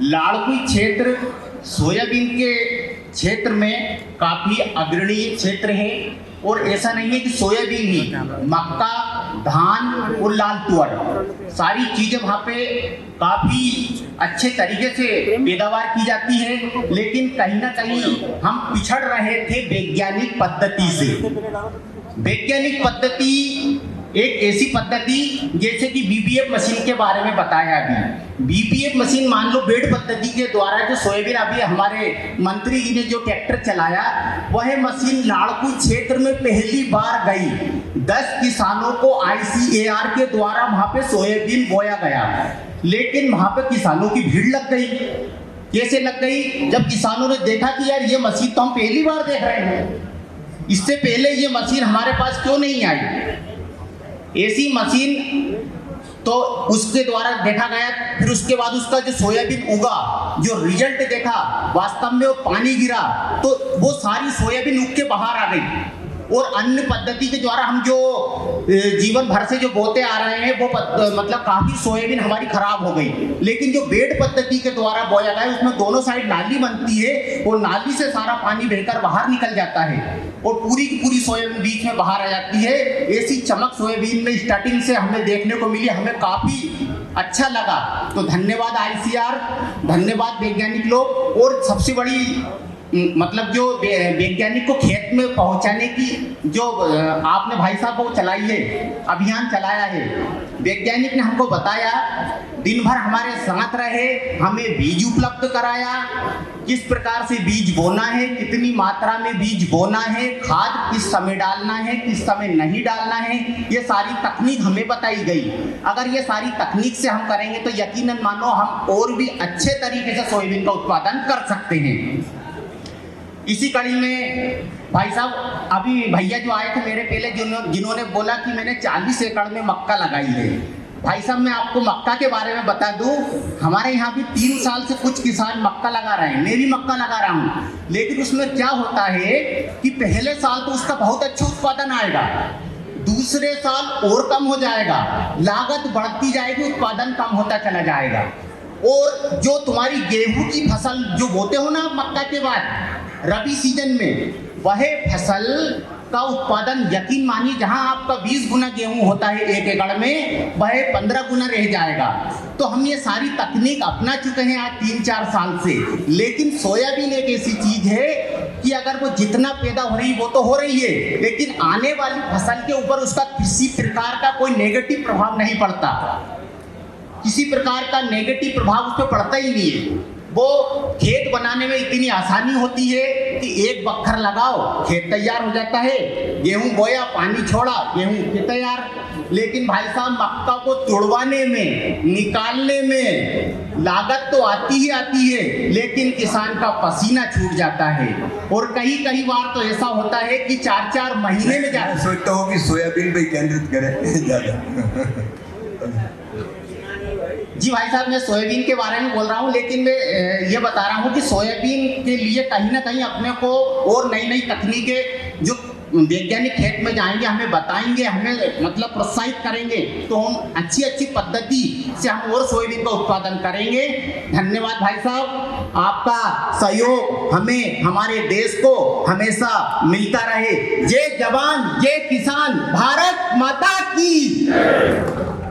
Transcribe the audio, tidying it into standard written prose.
लाड़कुई क्षेत्र सोयाबीन के क्षेत्र में काफी अग्रणीय क्षेत्र है। और ऐसा नहीं है कि सोयाबीन ही, मक्का, धान और लाल तुअर सारी चीजें वहाँ पे काफी अच्छे तरीके से पैदावार की जाती है। लेकिन कहीं ना कहीं हम पिछड़ रहे थे वैज्ञानिक पद्धति से। वैज्ञानिक पद्धति एक ऐसी पद्धति जैसे कि बीपीएफ मशीन के बारे में बताया अभी। बीपीएफ मशीन मान लो बेड पद्धति के द्वारा जो सोयाबीन, अभी हमारे मंत्री जी ने जो ट्रैक्टर चलाया, वह मशीन लाड़कुई क्षेत्र में पहली बार गई। 10 किसानों को ICAR के द्वारा वहां पे सोयाबीन बोया गया, लेकिन वहां पे किसानों की भीड़ लग गई। कैसे लग गई? जब किसानों ने देखा कि यार ये मशीन तो हम पहली बार देख रहे हैं, इससे पहले ये मशीन हमारे पास क्यों नहीं आई। ऐसी मशीन तो उसके द्वारा देखा गया। फिर उसके बाद उसका जो सोयाबीन उगा, जो रिजल्ट देखा वास्तव में, वो पानी गिरा तो वो सारी सोयाबीन उग के बाहर आ गई। और अन्य पद्धति के द्वारा हम जो जीवन भर से जो बोते आ रहे हैं वो मतलब काफी सोयाबीन हमारी खराब हो गई। लेकिन जो बेड पद्धति के द्वारा बोया गया उसमें दोनों साइड नाली बनती है और नाली से सारा पानी बहकर बाहर निकल जाता है और पूरी की पूरी सोयाबीन बीच में बाहर आ जाती है। ऐसी चमक सोयाबीन में स्टार्टिंग से हमें देखने को मिली, हमें काफी अच्छा लगा। तो धन्यवाद ICAR, धन्यवाद वैज्ञानिक लोग। और सबसे बड़ी मतलब जो वैज्ञानिक को खेत में पहुंचाने की जो आपने भाई साहब वो चलाई है, अभियान चलाया है, वैज्ञानिक ने हमको बताया, दिन भर हमारे साथ रहे, हमें बीज उपलब्ध कराया, किस प्रकार से बीज बोना है, कितनी मात्रा में बीज बोना है, खाद किस समय डालना है, किस समय नहीं डालना है, ये सारी तकनीक हमें बताई गई। अगर ये सारी तकनीक से हम करेंगे तो यकीनन मानो हम और भी अच्छे तरीके से सोयाबीन का उत्पादन कर सकते हैं। इसी कड़ी में भाई साहब, अभी भैया जो आए थे मेरे पहले, जिन्होंने बोला कि मैंने 40 एकड़ में मक्का लगाई है। भाई साहब मैं आपको मक्का के बारे में बता दूं, हमारे यहाँ भी 3 साल से कुछ किसान मक्का लगा रहे हैं, मैं भी मक्का लगा रहा हूँ। लेकिन उसमें क्या होता है कि पहले साल तो उसका बहुत अच्छा उत्पादन आएगा, दूसरे साल और कम हो जाएगा, लागत बढ़ती जाएगी, उत्पादन कम होता चला जाएगा। और जो तुम्हारी गेहूं की फसल जो बोते हो ना मक्का के बाद रबी सीजन में, वह फसल का उत्पादन यकीन मानिए जहां आपका 20 गुना गेहूं होता है 1 एकड़ में, वह 15 गुना रह जाएगा। तो हम ये सारी तकनीक अपना चुके हैं आज 3-4 साल से। लेकिन सोयाबीन एक ऐसी चीज है कि अगर वो जितना पैदा हो रही वो तो हो रही है, लेकिन आने वाली फसल के ऊपर उसका किसी प्रकार का कोई नेगेटिव प्रभाव नहीं पड़ता, किसी प्रकार का नेगेटिव प्रभाव उस पर पड़ता ही नहीं है। वो खेत बनाने में इतनी आसानी होती है कि एक बखर लगाओ, खेत तैयार हो जाता है, गेहूं बोया, पानी छोड़ा, गेहूं तैयार। लेकिन भाई साहब मक्का को तुड़वाने में, निकालने में लागत तो आती ही आती है, लेकिन किसान का पसीना छूट जाता है। और कई बार तो ऐसा होता है कि 4-4 महीने में जाता है। सोचता हूँ कि सोयाबीन पे केंद्रित करें ज्यादा। जी भाई साहब मैं सोयाबीन के बारे में बोल रहा हूँ, लेकिन मैं ये बता रहा हूँ कि सोयाबीन के लिए कहीं ना कहीं अपने को और नई तकनीकें जो वैज्ञानिक खेत में जाएंगे हमें बताएंगे, हमें मतलब प्रोत्साहित करेंगे, तो हम अच्छी पद्धति से हम और सोयाबीन का उत्पादन करेंगे। धन्यवाद भाई साहब, आपका सहयोग हमें, हमारे देश को हमेशा मिलता रहे। जय जवान जय किसान, भारत माता की।